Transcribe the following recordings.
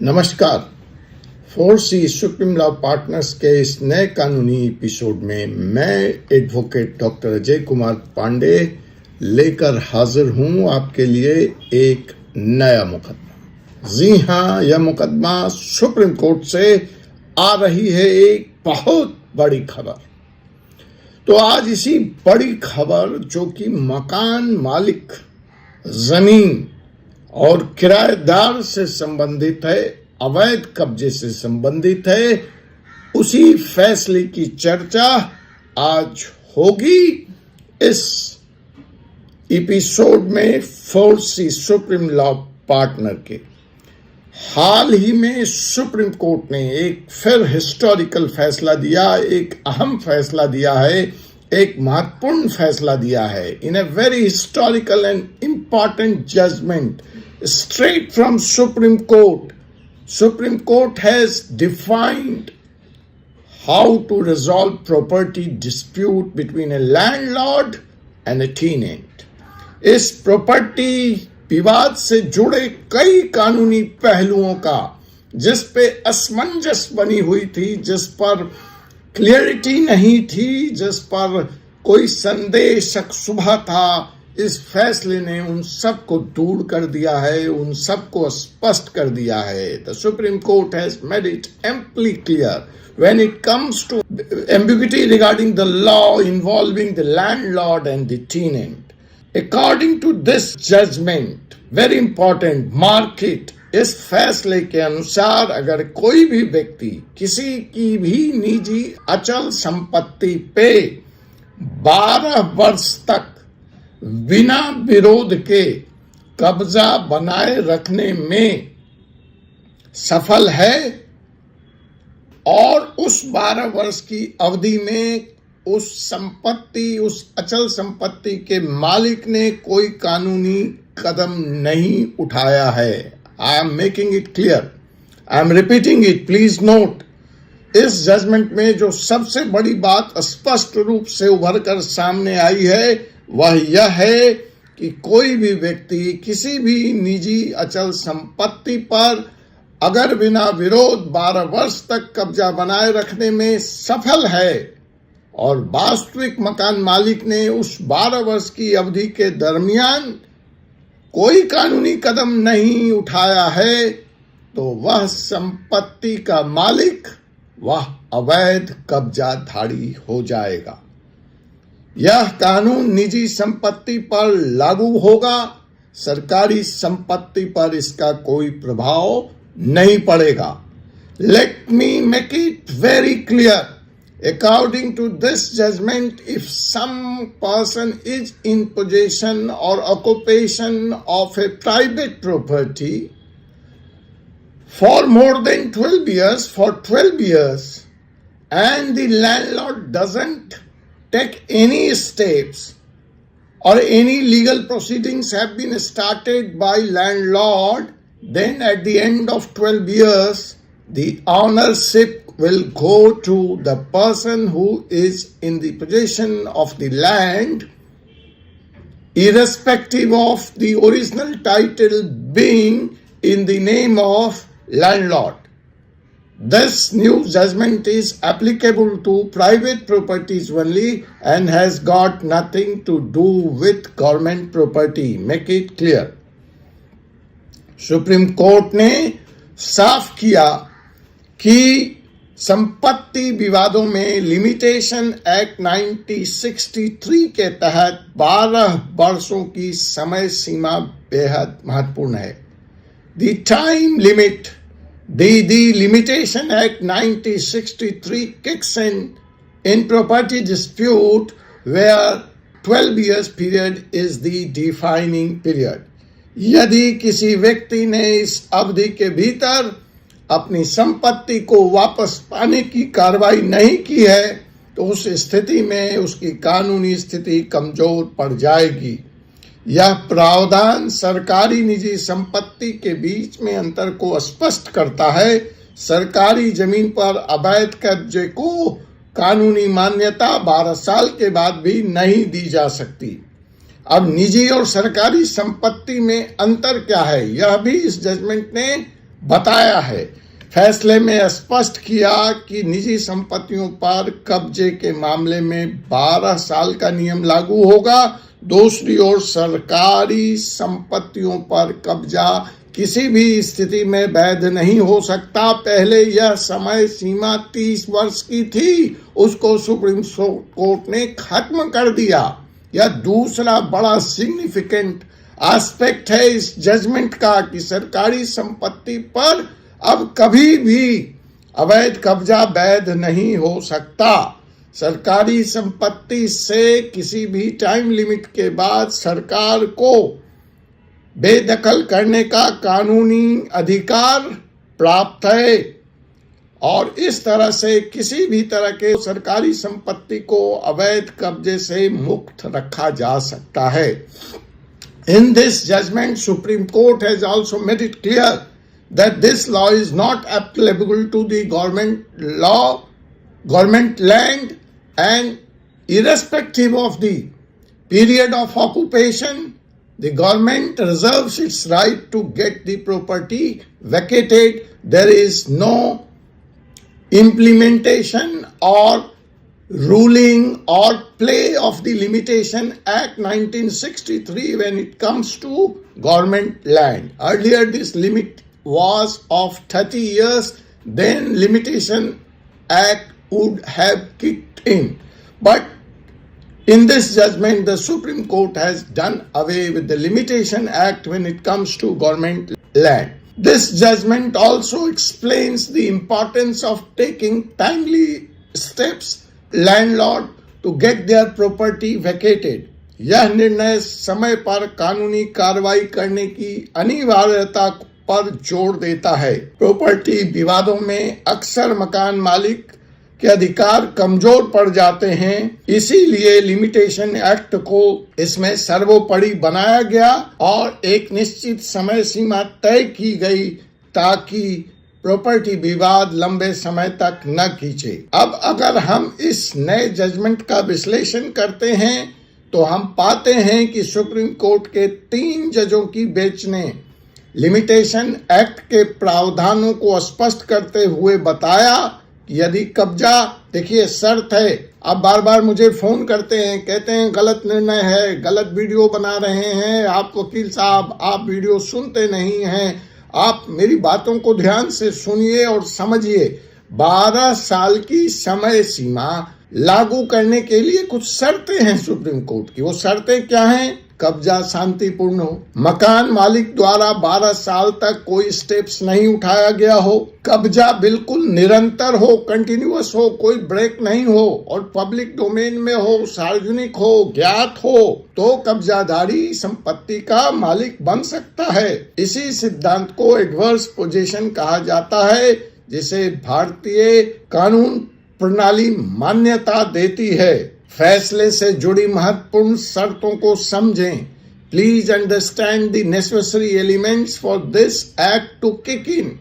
नमस्कार। 4C supreme law partners के इस नए कानूनी एपिसोड में मैं एडवोकेट डॉक्टर अजय कुमार पांडे लेकर हाजिर हूं आपके लिए एक नया मुकदमा। जी हां, यह मुकदमा सुप्रीम कोर्ट से आ रही है एक बहुत बड़ी खबर। तो आज इसी बड़ी खबर जो कि मकान मालिक, जमीन और किराएदार से संबंधित है, अवैध कब्जे से संबंधित है, उसी फैसले की चर्चा आज होगी इस एपिसोड में 4C सुप्रीम लॉ पार्टनर के। हाल ही में सुप्रीम कोर्ट ने एक फिर हिस्टोरिकल फैसला दिया, एक अहम फैसला दिया है, एक महत्वपूर्ण फैसला दिया है। In a very historical and important judgment straight from Supreme Court. Supreme Court has defined how to resolve property dispute between a landlord and a tenant. इस प्रॉपर्टी विवाद से जुड़े कई कानूनी पहलुओं का जिस पे असमंजस बनी हुई थी, जिस पर क्लियरिटी नहीं थी, जिस पर कोई संदेह शक शुबा था, इस फैसले ने उन सब को दूर कर दिया है, उन सब को स्पष्ट कर दिया है। The supreme court has made it amply clear when it comes to ambiguity regarding the law involving the landlord and the tenant. According to this judgment, very important, mark it, इस फैसले के अनुसार अगर कोई भी व्यक्ति किसी की भी निजी अचल संपत्ति पे 12 वर्ष तक बिना विरोध के कब्जा बनाए रखने में सफल है और उस 12 वर्ष की अवधि में उस संपत्ति, उस अचल संपत्ति के मालिक ने कोई कानूनी कदम नहीं उठाया है। I am making it clear, I am repeating it, please note. इस जजमेंट में जो सबसे बड़ी बात स्पष्ट रूप से उभर कर सामने आई है वह यह है कि कोई भी व्यक्ति किसी भी निजी अचल संपत्ति पर अगर बिना विरोध 12 वर्ष तक कब्जा बनाए रखने में सफल है और वास्तविक मकान मालिक ने उस 12 वर्ष की अवधि के दरमियान कोई कानूनी कदम नहीं उठाया है, तो वह संपत्ति का मालिक, वह अवैध कब्जाधारी हो जाएगा। यह कानून निजी संपत्ति पर लागू होगा, सरकारी संपत्ति पर इसका कोई प्रभाव नहीं पड़ेगा। Let me make it very clear, according to this judgment, if some person is in possession or occupation of a private property for more than 12 years, for 12 years, and the landlord doesn't take any steps or any legal proceedings have been started by landlord, then at the end of 12 years, the ownership will go to the person who is in the possession of the land, irrespective of the original title being in the name of landlord. This new judgment is applicable to private properties only and has got nothing to do with government property. Make it clear. Supreme court ने साफ किया कि संपत्ति विवादों में limitation act 1963 के तहत 12 वर्षों की समय सीमा बेहद महत्वपूर्ण है। The time limit, the Limitation Act 1963 kicks in property dispute where 12 years period is the defining period. यदि किसी व्यक्ति ने इस अवधि के भीतर अपनी संपत्ति को वापस पाने की कार्रवाई नहीं की है तो उस स्थिति में उसकी कानूनी स्थिति कमजोर पड़ जाएगी। यह प्रावधान सरकारी निजी संपत्ति के बीच में अंतर को स्पष्ट करता है। सरकारी जमीन पर अवैध कब्जे को कानूनी मान्यता 12 साल के बाद भी नहीं दी जा सकती। अब निजी और सरकारी संपत्ति में अंतर क्या है, यह भी इस जजमेंट ने बताया है। फैसले में स्पष्ट किया कि निजी संपत्तियों पर कब्जे के मामले में 12 साल का नियम लागू होगा। दूसरी ओर सरकारी संपत्तियों पर कब्जा किसी भी स्थिति में वैध नहीं हो सकता। पहले यह समय सीमा 30 वर्ष की थी, उसको सुप्रीम कोर्ट ने खत्म कर दिया। यह दूसरा बड़ा सिग्निफिकेंट एस्पेक्ट है इस जजमेंट का कि सरकारी संपत्ति पर अब कभी भी अवैध कब्जा वैध नहीं हो सकता। सरकारी संपत्ति से किसी भी टाइम लिमिट के बाद सरकार को बेदखल करने का कानूनी अधिकार प्राप्त है और इस तरह से किसी भी तरह के सरकारी संपत्ति को अवैध कब्जे से मुक्त रखा जा सकता है। In this judgment, Supreme Court has also made it clear that this law is not applicable to the government land, and irrespective of the period of occupation, the government reserves its right to get the property vacated. There is no implementation or ruling or play of the Limitation Act 1963 when it comes to government land. Earlier this limit was of 30 years, then Limitation Act would have kicked in. But in this judgment, the Supreme Court has done away with the Limitation Act when it comes to government land. This judgment also explains the importance of taking timely steps landlord to get their property vacated. यह निर्णय समय पर कानूनी कार्रवाई करने की अनिवार्यता पर जोर देता है। प्रॉपर्टी विवादों में अक्सर मकान मालिक के अधिकार कमजोर पड़ जाते हैं, इसीलिए लिमिटेशन एक्ट को इसमें सर्वोपरि बनाया गया और एक निश्चित समय सीमा तय की गई ताकि प्रॉपर्टी विवाद लंबे समय तक न खींचे। अब अगर हम इस नए जजमेंट का विश्लेषण करते हैं तो हम पाते हैं कि सुप्रीम कोर्ट के 3 जजों की बेंच ने लिमिटेशन एक्ट के प्रावधानों को स्पष्ट करते हुए बताया कि यदि कब्जा, देखिए शर्त है, अब बार बार मुझे फोन करते हैं, कहते हैं गलत निर्णय है, गलत वीडियो बना रहे हैं, आप वकील साहब आप वीडियो सुनते नहीं हैं, आप मेरी बातों को ध्यान से सुनिए और समझिए। 12 साल की समय सीमा लागू करने के लिए कुछ शर्तें हैं सुप्रीम कोर्ट की। वो शर्तें क्या हैं? कब्जा शांतिपूर्ण हो, मकान मालिक द्वारा 12 साल तक कोई स्टेप्स नहीं उठाया गया हो, कब्जा बिल्कुल निरंतर हो, कंटिन्यूअस हो, कोई ब्रेक नहीं हो और पब्लिक डोमेन में हो, सार्वजनिक हो, ज्ञात हो, तो कब्जाधारी संपत्ति का मालिक बन सकता है। इसी सिद्धांत को एडवर्स पोजीशन कहा जाता है, जिसे भारतीय कानून प्रणाली मान्यता देती है। फैसले से जुड़ी महत्वपूर्ण शर्तों को समझें। Please understand the necessary elements for this act to kick in.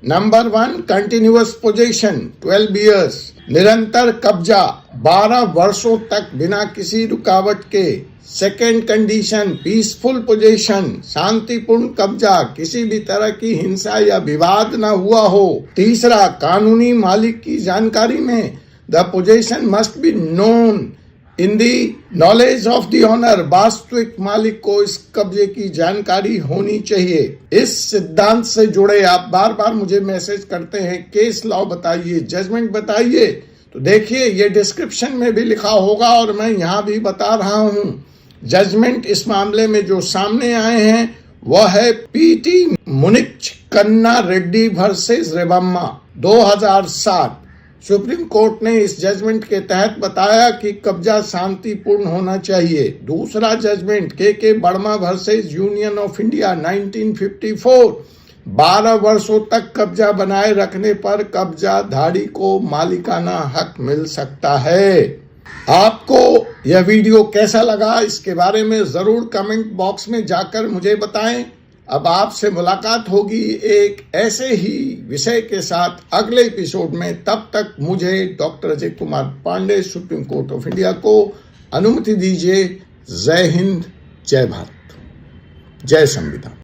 Number 1, continuous position 12 years, निरंतर कब्जा 12 वर्षों तक बिना किसी रुकावट के। सेकेंड कंडीशन, पीसफुल पोजीशन, शांतिपूर्ण कब्जा, किसी भी तरह की हिंसा या विवाद न हुआ हो। तीसरा, कानूनी मालिक की जानकारी में, the position must be known in the knowledge of the owner, वास्तविक मालिक को इस कब्जे की जानकारी होनी चाहिए। इस सिद्धांत से जुड़े आप बार बार मुझे मैसेज करते हैं केस लॉ बताइए, जजमेंट बताइए, तो देखिए ये डिस्क्रिप्शन में भी लिखा होगा और मैं यहाँ भी बता रहा हूँ। जजमेंट इस मामले में जो सामने आए हैं वह है पीटी मुनिच कन्ना रेड्डी वर्सेस रेवम्मा 2007। सुप्रीम कोर्ट ने इस जजमेंट के तहत बताया कि कब्जा शांतिपूर्ण होना चाहिए। दूसरा जजमेंट के Verma versus union of India 1954, 12 वर्षों तक कब्जा बनाए रखने पर कब्जाधारी को मालिकाना हक मिल सकता है। आपको यह वीडियो कैसा लगा इसके बारे में जरूर कमेंट बॉक्स में जाकर मुझे बताएं। अब आपसे मुलाकात होगी एक ऐसे ही विषय के साथ अगले एपिसोड में। तब तक मुझे doctor Ajay Kumar Pandey, supreme court of India को अनुमति दीजिए। जय हिंद, जय भारत, जय संविधान।